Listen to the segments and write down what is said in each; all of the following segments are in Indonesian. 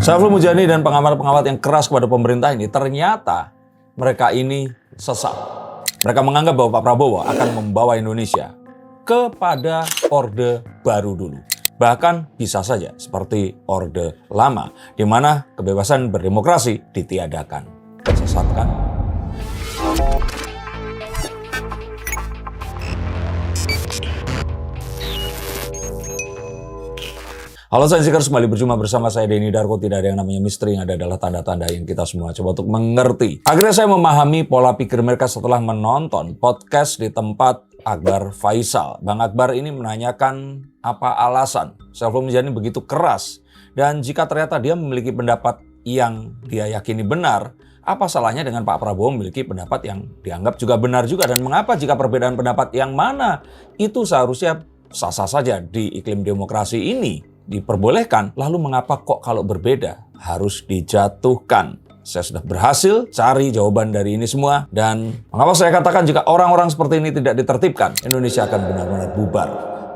Saiful Mujani dan pengamat-pengamat yang keras kepada pemerintah ini ternyata mereka ini sesat. Mereka menganggap bahwa Pak Prabowo akan membawa Indonesia kepada Orde Baru dulu. Bahkan bisa saja seperti Orde Lama, di mana kebebasan berdemokrasi ditiadakan. Sesat kan? Halo Sainsikers, kembali berjumpa bersama saya Denny Darko. Tidak ada yang namanya misteri, yang ada adalah tanda-tanda yang kita semua coba untuk mengerti. Akhirnya saya memahami pola pikir mereka setelah menonton podcast di tempat Akbar Faisal. Bang Akbar ini menanyakan apa alasan Saiful Mujani begitu keras. Dan jika ternyata dia memiliki pendapat yang dia yakini benar, apa salahnya dengan Pak Prabowo memiliki pendapat yang dianggap juga benar juga? Dan mengapa jika perbedaan pendapat yang mana itu seharusnya sah-sah saja di iklim demokrasi ini diperbolehkan, lalu mengapa kok kalau berbeda harus dijatuhkan? Saya sudah berhasil cari jawaban dari ini semua, dan mengapa saya katakan jika orang-orang seperti ini tidak ditertibkan, Indonesia akan benar-benar bubar,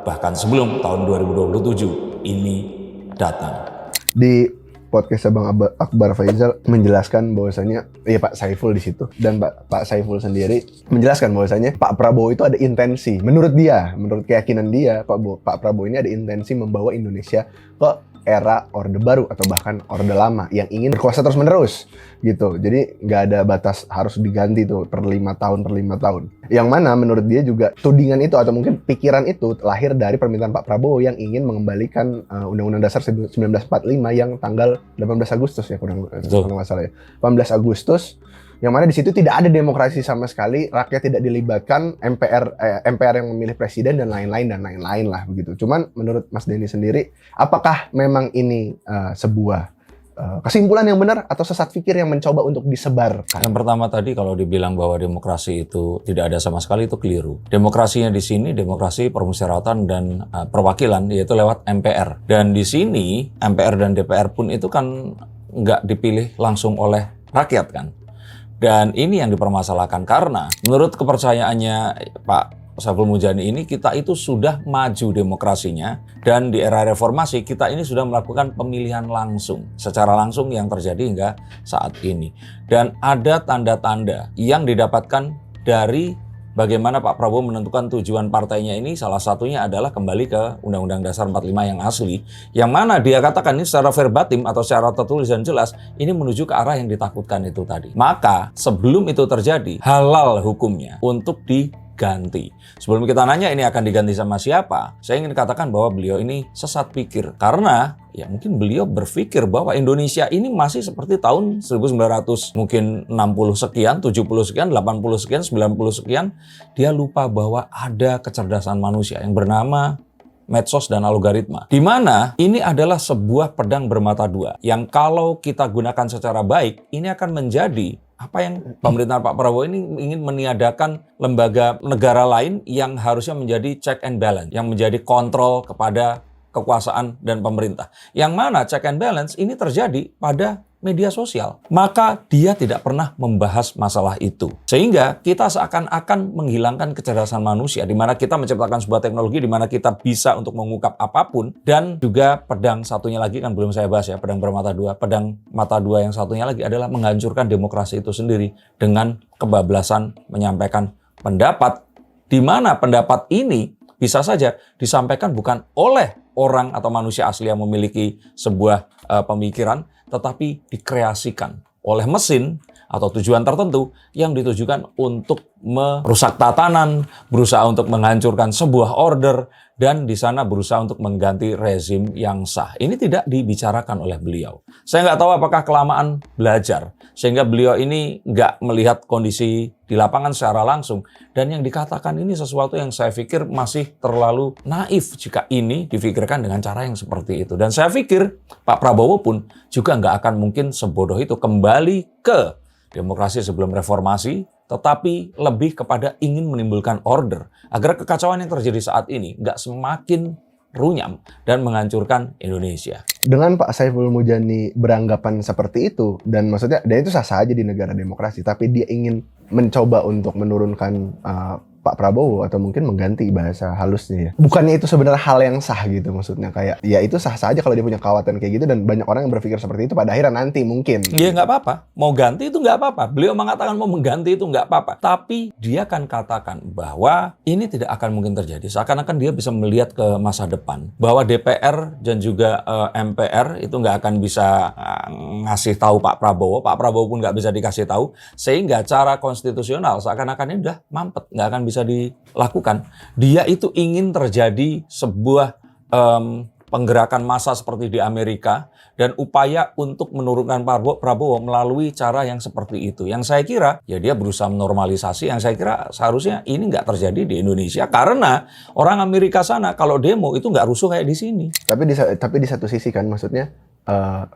bahkan sebelum tahun 2027 ini datang. Di podcast Bang Akbar Faisal menjelaskan bahwasanya Pak Saiful di situ, dan Pak Saiful sendiri menjelaskan bahwasanya Pak Prabowo itu ada intensi, menurut keyakinan dia, Pak Prabowo ini ada intensi membawa Indonesia ke era Orde Baru atau bahkan Orde Lama yang ingin berkuasa terus-menerus gitu. Jadi nggak ada batas harus diganti tuh per 5 tahun. Yang mana menurut dia juga tudingan itu atau mungkin pikiran itu lahir dari permintaan Pak Prabowo yang ingin mengembalikan Undang-Undang Dasar 1945 yang tanggal 18 Agustus ya kurang nggak salah ya. 18 Agustus yang mana di situ tidak ada demokrasi sama sekali, rakyat tidak dilibatkan, MPR yang memilih presiden dan lain-lain lah begitu. Cuman menurut Mas Denny sendiri, apakah memang ini sebuah kesimpulan yang benar atau sesat pikir yang mencoba untuk disebarkan? Yang pertama tadi kalau dibilang bahwa demokrasi itu tidak ada sama sekali, itu keliru. Demokrasinya di sini demokrasi permusyawaratan dan perwakilan, yaitu lewat MPR. Dan di sini MPR dan DPR pun itu kan nggak dipilih langsung oleh rakyat kan. Dan ini yang dipermasalahkan karena menurut kepercayaannya Pak Saiful Mujani ini, kita itu sudah maju demokrasinya, dan di era reformasi kita ini sudah melakukan pemilihan langsung secara langsung yang terjadi hingga saat ini. Dan ada tanda-tanda yang didapatkan dari bagaimana Pak Prabowo menentukan tujuan partainya ini, salah satunya adalah kembali ke Undang-Undang Dasar 45 yang asli, yang mana dia katakan ini secara verbatim atau secara tertulis dan jelas ini menuju ke arah yang ditakutkan itu tadi. Maka sebelum itu terjadi, halal hukumnya untuk diganti. Sebelum kita nanya ini akan diganti sama siapa, saya ingin katakan bahwa beliau ini sesat pikir. Karena ya mungkin beliau berpikir bahwa Indonesia ini masih seperti tahun 1900 mungkin 60 sekian, 70 sekian, 80 sekian, 90 sekian. Dia lupa bahwa ada kecerdasan manusia yang bernama medsos dan algoritma. Di mana ini adalah sebuah pedang bermata dua yang kalau kita gunakan secara baik, ini akan menjadi apa yang pemerintahan Pak Prabowo ini ingin meniadakan lembaga negara lain yang harusnya menjadi check and balance, yang menjadi kontrol kepada kekuasaan dan pemerintah. Yang mana check and balance ini terjadi pada media sosial. Maka dia tidak pernah membahas masalah itu. Sehingga kita seakan-akan menghilangkan kecerdasan manusia, di mana kita menciptakan sebuah teknologi di mana kita bisa untuk mengungkap apapun. Dan juga pedang satunya lagi kan belum saya bahas ya, pedang bermata dua. Pedang mata dua yang satunya lagi adalah menghancurkan demokrasi itu sendiri dengan kebablasan menyampaikan pendapat, di mana pendapat ini bisa saja disampaikan bukan oleh orang atau manusia asli yang memiliki sebuah pemikiran, tetapi dikreasikan oleh mesin atau tujuan tertentu yang ditujukan untuk merusak tatanan, berusaha untuk menghancurkan sebuah order, dan di sana berusaha untuk mengganti rezim yang sah. Ini tidak dibicarakan oleh beliau. Saya nggak tahu apakah kelamaan belajar, sehingga beliau ini nggak melihat kondisi di lapangan secara langsung. Dan yang dikatakan ini sesuatu yang saya pikir masih terlalu naif jika ini difikirkan dengan cara yang seperti itu. Dan saya pikir Pak Prabowo pun juga nggak akan mungkin sebodoh itu kembali ke demokrasi sebelum reformasi, tetapi lebih kepada ingin menimbulkan order agar kekacauan yang terjadi saat ini nggak semakin runyam dan menghancurkan Indonesia. Dengan Pak Saiful Mujani beranggapan seperti itu, dan maksudnya dan itu sah-sah aja di negara demokrasi, tapi dia ingin mencoba untuk menurunkan Pak Prabowo atau mungkin mengganti bahasa halusnya ya. Bukannya itu sebenarnya hal yang sah gitu maksudnya, kayak ya itu sah saja kalau dia punya kekhawatiran kayak gitu, dan banyak orang yang berpikir seperti itu pada akhirnya nanti mungkin. Ya nggak apa-apa, mau ganti itu nggak apa-apa. Beliau mengatakan mau mengganti itu nggak apa-apa. Tapi dia akan katakan bahwa ini tidak akan mungkin terjadi. Seakan-akan dia bisa melihat ke masa depan. Bahwa DPR dan juga MPR itu nggak akan bisa ngasih tahu Pak Prabowo. Pak Prabowo pun nggak bisa dikasih tahu. Sehingga cara konstitusional seakan-akan ini udah mampet, nggak akan bisa dilakukan. Dia itu ingin terjadi sebuah penggerakan massa seperti di Amerika dan upaya untuk menurunkan Prabowo melalui cara yang seperti itu. Yang saya kira ya dia berusaha menormalisasi, yang saya kira seharusnya ini nggak terjadi di Indonesia karena orang Amerika sana kalau demo itu nggak rusuh kayak di sini. Tapi di satu sisi kan maksudnya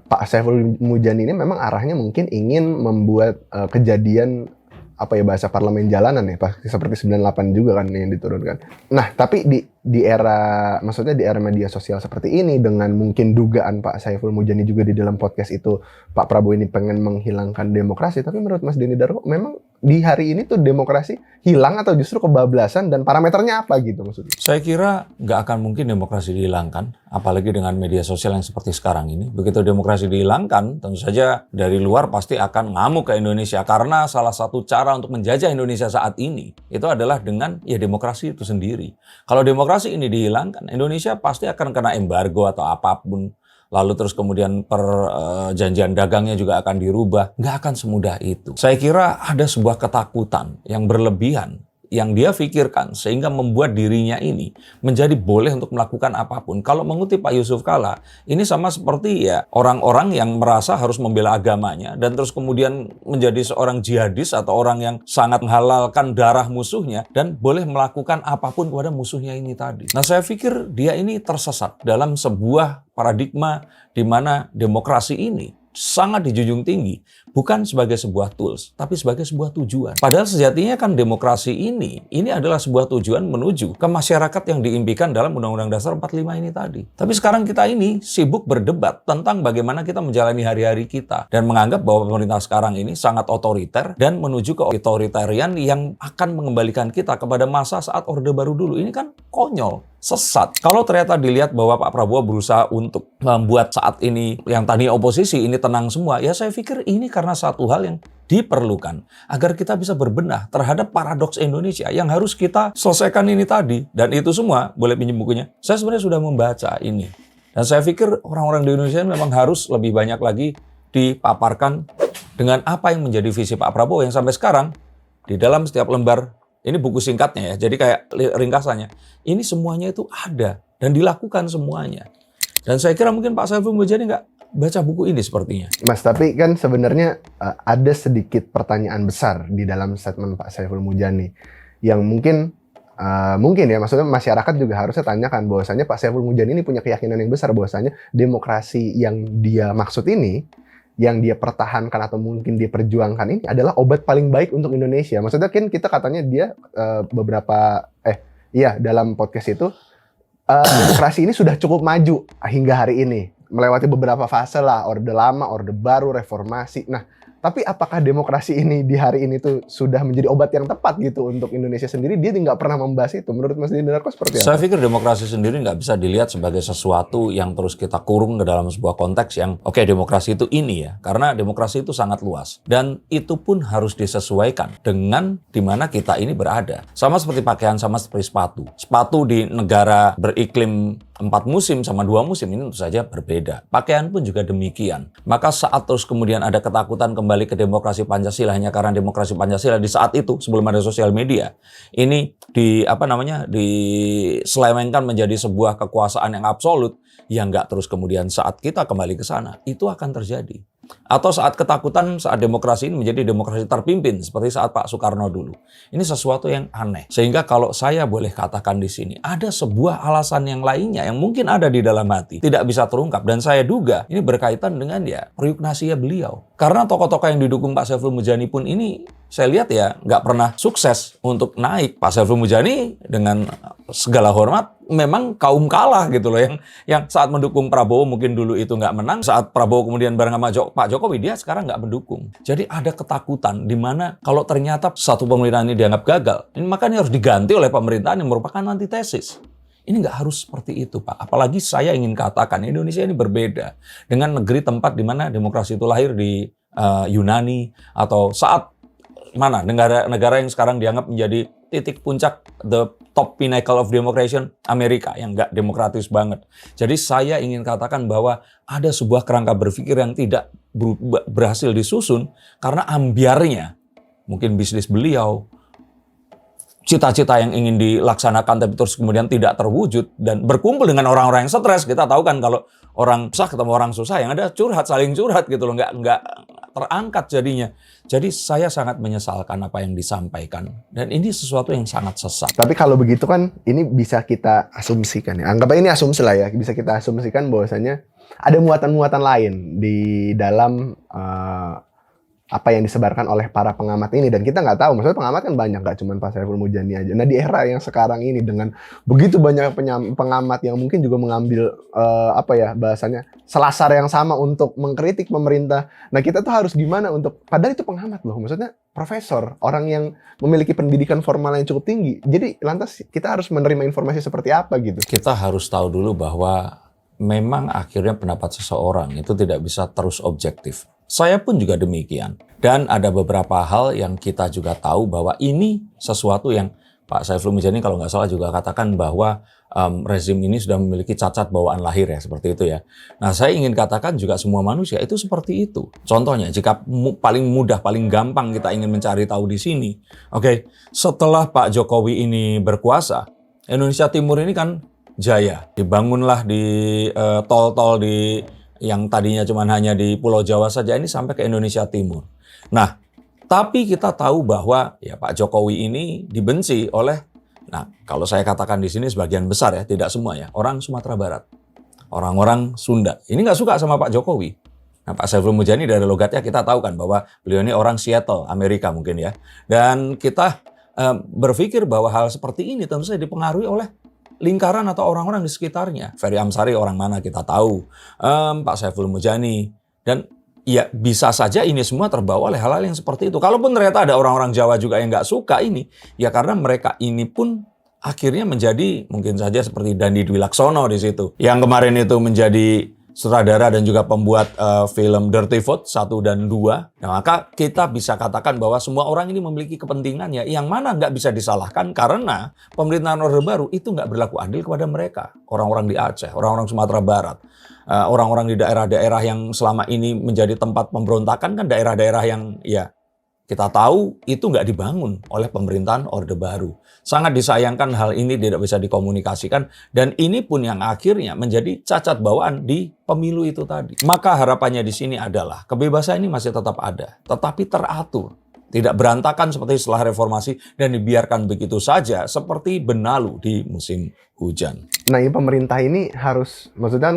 Pak Saiful Mujani ini memang arahnya mungkin ingin membuat kejadian apa ya, bahasa parlemen jalanan ya, seperti 98 juga kan yang diturunkan. Nah, tapi di era, maksudnya di era media sosial seperti ini, dengan mungkin dugaan Pak Saiful Mujani juga di dalam podcast itu, Pak Prabowo ini pengen menghilangkan demokrasi, tapi menurut Mas Denny Darko, memang di hari ini tuh demokrasi hilang atau justru kebablasan, dan parameternya apa gitu maksudnya? Saya kira nggak akan mungkin demokrasi dihilangkan, apalagi dengan media sosial yang seperti sekarang ini. Begitu demokrasi dihilangkan, tentu saja dari luar pasti akan ngamuk ke Indonesia, karena salah satu cara untuk menjajah Indonesia saat ini itu adalah dengan ya demokrasi itu sendiri. Kalau demokrasi ini dihilangkan, Indonesia pasti akan kena embargo atau apapun. Lalu terus kemudian perjanjian dagangnya juga akan dirubah. Nggak akan semudah itu. Saya kira ada sebuah ketakutan yang berlebihan yang dia pikirkan sehingga membuat dirinya ini menjadi boleh untuk melakukan apapun. Kalau mengutip Pak Yusuf Kalla, ini sama seperti ya orang-orang yang merasa harus membela agamanya dan terus kemudian menjadi seorang jihadis atau orang yang sangat menghalalkan darah musuhnya dan boleh melakukan apapun kepada musuhnya ini tadi. Nah, saya pikir dia ini tersesat dalam sebuah paradigma di mana demokrasi ini sangat dijunjung tinggi, bukan sebagai sebuah tools, tapi sebagai sebuah tujuan. Padahal sejatinya kan demokrasi ini adalah sebuah tujuan menuju ke masyarakat yang diimpikan dalam Undang-Undang Dasar 45 ini tadi. Tapi sekarang kita ini sibuk berdebat tentang bagaimana kita menjalani hari-hari kita dan menganggap bahwa pemerintah sekarang ini sangat otoriter dan menuju ke otoritarian yang akan mengembalikan kita kepada masa saat Orde Baru dulu. Ini kan konyol, sesat. Kalau ternyata dilihat bahwa Pak Prabowo berusaha untuk membuat saat ini yang tadi oposisi ini tenang semua, ya saya pikir ini karena satu hal yang diperlukan agar kita bisa berbenah terhadap paradoks Indonesia yang harus kita selesaikan ini tadi. Dan itu semua, boleh pinjam bukunya, saya sebenarnya sudah membaca ini. Dan saya pikir orang-orang di Indonesia memang harus lebih banyak lagi dipaparkan dengan apa yang menjadi visi Pak Prabowo yang sampai sekarang di dalam setiap lembar, ini buku singkatnya ya, jadi kayak ringkasannya, ini semuanya itu ada dan dilakukan semuanya. Dan saya kira mungkin Pak Saiful Mujani nggak baca buku ini sepertinya. Mas, tapi kan sebenarnya ada sedikit pertanyaan besar di dalam statement Pak Saiful Mujani yang mungkin ya, maksudnya masyarakat juga harusnya tanyakan bahwasanya Pak Saiful Mujani ini punya keyakinan yang besar bahwasanya demokrasi yang dia maksud ini, yang dia pertahankan atau mungkin dia perjuangkan ini adalah obat paling baik untuk Indonesia. Maksudnya kan kita katanya dia dalam podcast itu demokrasi ini sudah cukup maju hingga hari ini, melewati beberapa fase lah, Orde Lama, Orde Baru, reformasi. Nah, tapi apakah demokrasi ini di hari ini tuh sudah menjadi obat yang tepat gitu untuk Indonesia sendiri? Dia nggak pernah membahas itu. Menurut Mas Denny Darko seperti apa? Saya pikir demokrasi sendiri nggak bisa dilihat sebagai sesuatu yang terus kita kurung ke dalam sebuah konteks yang oke, demokrasi itu ini ya. Karena demokrasi itu sangat luas. Dan itu pun harus disesuaikan dengan di mana kita ini berada. Sama seperti pakaian, sama seperti sepatu. Sepatu di negara beriklim 4 musim sama 2 musim ini tentu saja berbeda. Pakaian pun juga demikian. Maka saat terus kemudian ada ketakutan kembali ke demokrasi Pancasila hanya karena demokrasi Pancasila di saat itu sebelum ada sosial media ini diselewengkan menjadi sebuah kekuasaan yang absolut yang nggak terus kemudian saat kita kembali ke sana itu akan terjadi. Atau saat ketakutan saat demokrasi ini menjadi demokrasi terpimpin seperti saat Pak Soekarno dulu. Ini sesuatu yang aneh. Sehingga kalau saya boleh katakan di sini ada sebuah alasan yang lainnya yang mungkin ada di dalam hati tidak bisa terungkap dan saya duga ini berkaitan dengan ya proyugnasinya beliau. Karena tokoh-tokoh yang didukung Pak Saiful Mujani pun ini saya lihat ya nggak pernah sukses untuk naik. Pak Saiful Mujani dengan segala hormat memang kaum kalah gitu loh, yang saat mendukung Prabowo mungkin dulu itu nggak menang, saat Prabowo kemudian bareng sama Pak Jokowi dia sekarang nggak mendukung. Jadi ada ketakutan di mana kalau ternyata satu pemerintahan ini dianggap gagal, ini makanya harus diganti oleh pemerintahan yang merupakan antitesis. Ini nggak harus seperti itu, Pak. Apalagi saya ingin katakan Indonesia ini berbeda dengan negeri tempat di mana demokrasi itu lahir di Yunani, atau saat mana negara yang sekarang dianggap menjadi titik puncak, the top pinnacle of democracy, Amerika, yang nggak demokratis banget. Jadi saya ingin katakan bahwa ada sebuah kerangka berpikir yang tidak berhasil disusun karena ambiarnya mungkin bisnis beliau, cita-cita yang ingin dilaksanakan tapi terus kemudian tidak terwujud, dan berkumpul dengan orang-orang yang stres. Kita tahu kan kalau orang susah ketemu orang susah, yang ada curhat, saling curhat gitu loh, nggak terangkat jadinya. Jadi saya sangat menyesalkan apa yang disampaikan, dan ini sesuatu yang sangat sesat. Tapi kalau begitu kan ini bisa kita asumsikan ya, anggap aja ini asumsi lah ya, bisa kita asumsikan bahwasanya ada muatan-muatan lain di dalam apa yang disebarkan oleh para pengamat ini, dan kita nggak tahu. Maksudnya pengamat kan banyak, nggak cuma Pak Saiful Mujani aja. Nah di era yang sekarang ini dengan begitu banyak pengamat yang mungkin juga mengambil apa ya bahasanya selasar yang sama untuk mengkritik pemerintah. Nah kita tuh harus gimana untuk, padahal itu pengamat loh, maksudnya profesor, orang yang memiliki pendidikan formal yang cukup tinggi. Jadi lantas kita harus menerima informasi seperti apa gitu? Kita harus tahu dulu bahwa memang akhirnya pendapat seseorang itu tidak bisa terus objektif. Saya pun juga demikian. Dan ada beberapa hal yang kita juga tahu bahwa ini sesuatu yang Pak Saiful Mujani kalau nggak salah juga katakan bahwa rezim ini sudah memiliki cacat bawaan lahir ya, seperti itu ya. Nah saya ingin katakan juga semua manusia itu seperti itu. Contohnya jika paling mudah, paling gampang kita ingin mencari tahu di sini. Oke, setelah Pak Jokowi ini berkuasa, Indonesia Timur ini kan jaya. Dibangunlah di tol-tol di yang tadinya cuma hanya di Pulau Jawa saja, ini sampai ke Indonesia Timur. Nah, tapi kita tahu bahwa ya Pak Jokowi ini dibenci oleh, nah kalau saya katakan di sini sebagian besar ya, tidak semua ya, orang Sumatera Barat, orang-orang Sunda. Ini nggak suka sama Pak Jokowi. Nah Pak Saiful Mujani dari logatnya kita tahu kan bahwa beliau ini orang Seattle, Amerika mungkin ya. Dan kita berpikir bahwa hal seperti ini tentu saja dipengaruhi oleh lingkaran atau orang-orang di sekitarnya. Ferry Amsari orang mana kita tahu, Pak Saiful Mujani, dan ya bisa saja ini semua terbawa oleh hal-hal yang seperti itu. Kalaupun ternyata ada orang-orang Jawa juga yang nggak suka ini, ya karena mereka ini pun akhirnya menjadi mungkin saja seperti Dandi Dwi Laksono di situ, yang kemarin itu menjadi sutradara dan juga pembuat film Dirty Vote 1 dan 2. Nah, maka kita bisa katakan bahwa semua orang ini memiliki kepentingannya, yang mana nggak bisa disalahkan karena pemerintahan Orde Baru itu nggak berlaku adil kepada mereka. Orang-orang di Aceh, orang-orang Sumatera Barat, orang-orang di daerah-daerah yang selama ini menjadi tempat pemberontakan, kan daerah-daerah yang ya kita tahu itu nggak dibangun oleh pemerintahan Orde Baru. Sangat disayangkan hal ini tidak bisa dikomunikasikan, dan ini pun yang akhirnya menjadi cacat bawaan di pemilu itu tadi. Maka harapannya di sini adalah kebebasan ini masih tetap ada, tetapi teratur. Tidak berantakan seperti setelah reformasi dan dibiarkan begitu saja seperti benalu di musim hujan. Nah ini pemerintah ini harus, maksudnya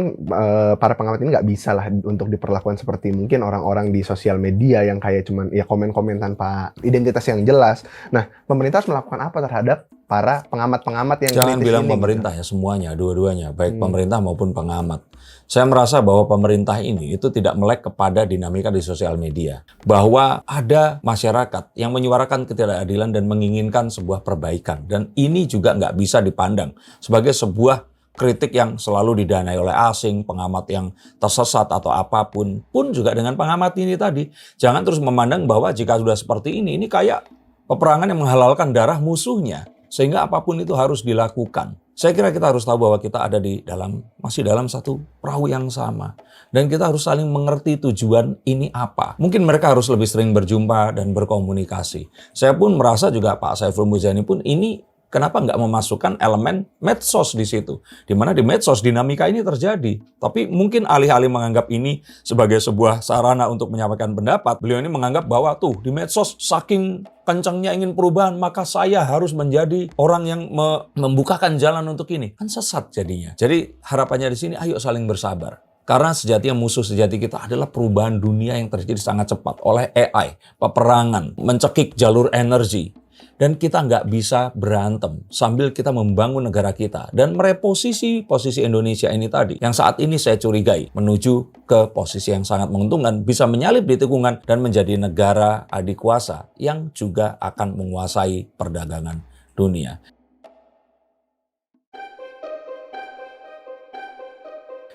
para pengamat ini nggak bisa lah untuk diperlakukan seperti mungkin orang-orang di sosial media yang kayak cuman ya komen-komen tanpa identitas yang jelas. Nah pemerintah harus melakukan apa terhadap para pengamat-pengamat yang jangan kritis bilang ini, pemerintah gitu. Ya, semuanya, dua-duanya, baik pemerintah maupun pengamat. Saya merasa bahwa pemerintah ini itu tidak melek kepada dinamika di sosial media. Bahwa ada masyarakat yang menyuarakan ketidakadilan dan menginginkan sebuah perbaikan. Dan ini juga nggak bisa dipandang sebagai sebuah kritik yang selalu didanai oleh asing, pengamat yang tersesat atau apapun. Pun juga dengan pengamat ini tadi, jangan terus memandang bahwa jika sudah seperti ini kayak peperangan yang menghalalkan darah musuhnya. Sehingga apapun itu harus dilakukan. Saya kira kita harus tahu bahwa kita ada masih dalam satu perahu yang sama. Dan kita harus saling mengerti tujuan ini apa. Mungkin mereka harus lebih sering berjumpa dan berkomunikasi. Saya pun merasa juga Pak Saiful Mujani pun ini kenapa nggak memasukkan elemen medsos di situ? Di mana di medsos dinamika ini terjadi. Tapi mungkin alih-alih menganggap ini sebagai sebuah sarana untuk menyampaikan pendapat, beliau ini menganggap bahwa tuh di medsos saking kencangnya ingin perubahan, maka saya harus menjadi orang yang membukakan jalan untuk ini. Kan sesat jadinya. Jadi harapannya di sini, ayo saling bersabar. Karena sejatinya musuh sejati kita adalah perubahan dunia yang terjadi sangat cepat oleh AI, peperangan, mencekik jalur energi. Dan kita nggak bisa berantem sambil kita membangun negara kita. Dan mereposisi posisi Indonesia ini tadi, yang saat ini saya curigai, menuju ke posisi yang sangat menguntungkan, bisa menyalip di tikungan dan menjadi negara adikuasa yang juga akan menguasai perdagangan dunia.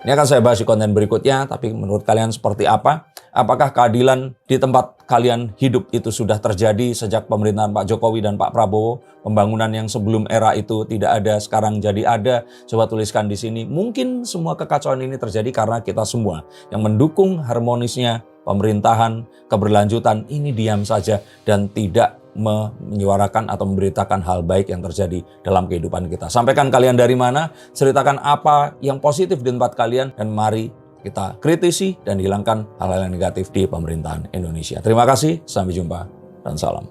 Ini akan saya bahas di konten berikutnya, tapi menurut kalian seperti apa? Apakah keadilan di tempat kalian hidup itu sudah terjadi sejak pemerintahan Pak Jokowi dan Pak Prabowo? Pembangunan yang sebelum era itu tidak ada, sekarang jadi ada. Coba tuliskan di sini. Mungkin semua kekacauan ini terjadi karena kita semua yang mendukung harmonisnya pemerintahan, keberlanjutan, ini diam saja dan tidak menyuarakan atau memberitakan hal baik yang terjadi dalam kehidupan kita. Sampaikan kalian dari mana, ceritakan apa yang positif di tempat kalian, dan mari kita kritisi dan hilangkan hal-hal yang negatif di pemerintahan Indonesia. Terima kasih, sampai jumpa, dan salam.